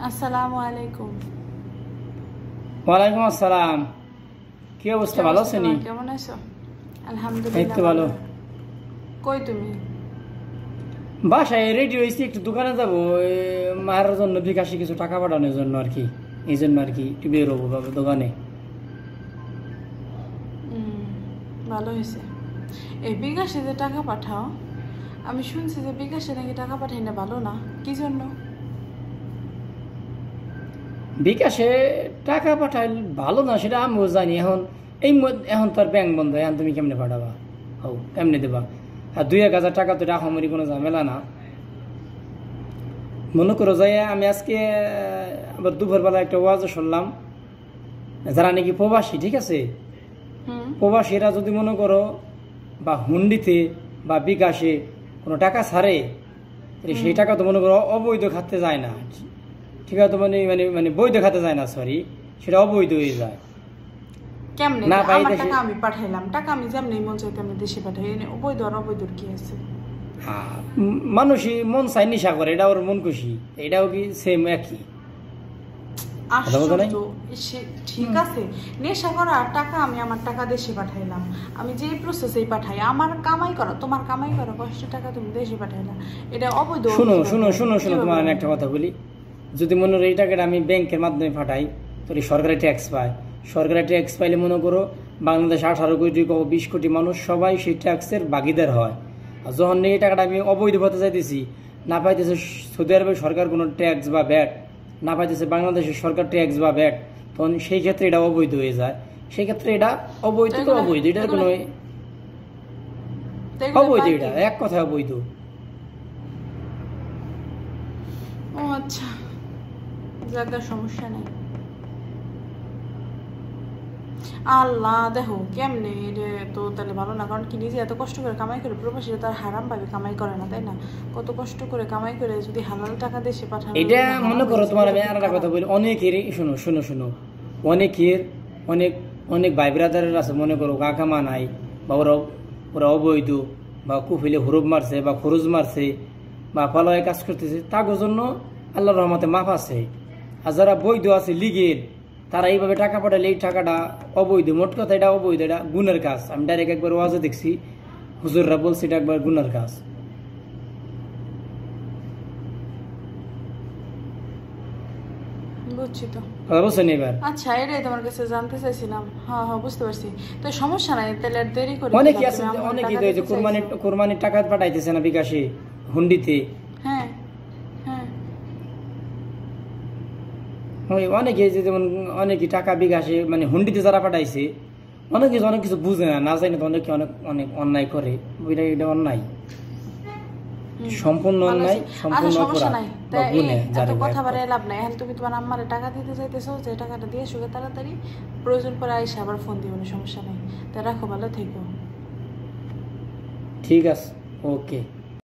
আসসালামু আলাইকুম। ওয়ালাইকুম আসসালাম। কি অবস্থা, ভালো আছেন? কেমন আছো? এই আলহামদুলিল্লাহ তো ভালো। কই তুমি? বাসায় রেডি হয়েছি, একটু দোকানে যাবো মায়ের জন্য বিকাশে কিছু টাকা পাঠানোর জন্য আর কি। এই জন্য আর কি একটু বেরোবো দোকানে। ভালো হয়েছে। এই বিকাশে যে টাকা পাঠাও, আমি শুনছি যে বিকাশে নাকি টাকা পাঠাই না, ভালো না, কি জন্য? বিকাশে টাকা পাঠাই ভালো না সেটা আমিও জানি। এখন তো আর ব্যাংক বন্ধ, এখন তুমি কেমনে পাঠাবা? কেমনে দেবা? আর 2-1 হাজার টাকা তো রাখামারি কোনো ঝামেলা না। মনে করো যাই আমি আজকে আবার দুপুরবেলা একটা ওয়াজও শুনলাম, যারা নাকি প্রবাসী, ঠিক আছে, প্রবাসীরা যদি মনে করো বা হুন্ডিতে বা বিকাশে কোনো টাকা ছাড়ে, সেই টাকা তো মনে করো অবৈধ খাতে যায় না, ঠিক আছে, মানে মানে মানে বৈধ খাতে যায় না, সরি, সেটা অবৈধ হয়ে যায়। কেমনে না পাই আমার দেশে টাকা আমি পাঠাইলাম, টাকা আমি যেমনি মন চাই তেমনি দেশে পাঠাই, অবৈধ আর অবৈধর কি আছে? মানুষই মন চাই নিশা করে, এটা ওর মন খুশি, এটাও কি সেম একই? ঠিক আছে, নেশা করা আর টাকা, আমি আমার টাকা দেশে পাঠাইলাম, আমি যে প্রসেসেই পাঠাই, আমার কামাই করা, তোমার কামাই করা কষ্টের টাকা তুমি দেশে পাঠাইলাম, এটা অবৈধ। শুনো শুনো শুনো শুনো তোমার আমি একটা কথা বলি। যদি মনে করো এই টাকাটা আমি ব্যাংকের মাধ্যমে পাঠাই, তো সরকারি ট্যাক্স পায়। সরকারি ট্যাক্স পাইলে মনে করো বাংলাদেশে 18 কোটি 20 কোটি মানুষ সবাই সেই ট্যাক্সের ভাগিদার হয়। আর যখন এই টাকাটা আমি অবৈধ পথে যাইতেছি, না পাইতেছে সৌদি আরবের সরকার কোনো ট্যাক্স বা ব্যাট, না পাইতেছে বাংলাদেশের সরকার ট্যাক্স বা ব্যাট, তখন সেই ক্ষেত্রে এটা অবৈধ হয়ে যায়। সেই ক্ষেত্রে এটা অবৈধ তো অবৈধ, এটার কোনো অবৈধ, এটা এক কথায় অবৈধ। ও আচ্ছা, যাদের সমস্যা নেই। আল্লাহ দেখো কেমনে রে, তো তাহলে ভালো না, কারণ কি নিজে এত কষ্ট করে কামাই করে, প্রবাসীরা তার হারাম ভাবে কামাই করে না, তাই না? কত কষ্ট করে কামাই করে যদি হালাল টাকা দেশে পাঠানো, এটা মনে করো তোমার আমি আর একটা কথা বলি, অনেকেরই শুনো শুনো শুনো অনেকের অনেক অনেক ভাই ব্রাদারের আছে, মনে করো কাকামা নাই, বা ওরা অবৈধ বা কুফিলে হুরুব মারছে বা খরচ মারছে বা পালয়ে কাজ করতেছে, তার জন্য আল্লাহর রহমতে মাফ আছে। আর যারা বৈধ আছে লিগেল, তারা এইভাবে টাকা পাঠালে এই টাকাটা অবৈধ। মোট কথা এটা অবৈধ, এটা গুনার কাজ। আমি ডাইরেক্ট একবার ওয়াজে দেখছি, হুজুররা বলছে এটা একবার গুনার কাজ। বুঝছি তো, বুঝছেন এবার? আচ্ছা এটাই তোমার কাছে জানতে চাইছিলাম। হ্যাঁ হ্যাঁ, বুঝতে পারছি। তো সমস্যা নাই, তাহলে আর দেরি করি। অনেকে আছে, অনেকে তো এই যে কোরবানির টাকা পাঠাইতেছে না বিকাশে, হুন্ডিতে। হ্যাঁ হ্যাঁ, অনেকে যে যেমন অনেকে টাকা বিকাশে মানে হুন্ডিতে যারা পাঠাইছে, অনেকে অনেক কিছু বুঝে না, না জানে তো অনেকে অনেক অনেক অন্যায় করে। এটা অন্যায়, সম্পূর্ণ অন্যায়, সম্পূর্ণ সমস্যা নাই। যারা কথা বাড়ে লাভ নাই। এখন তুমি তোমার আম্মারে টাকা দিতে চাইতেছো, যে টাকাটা দিয়ে সুখে তাড়াতাড়ি, প্রয়োজন পরে আইসা আবার ফোন দিও, সমস্যা নাই। তা রাখো, ভালো থেকো। ঠিক আছে, ওকে।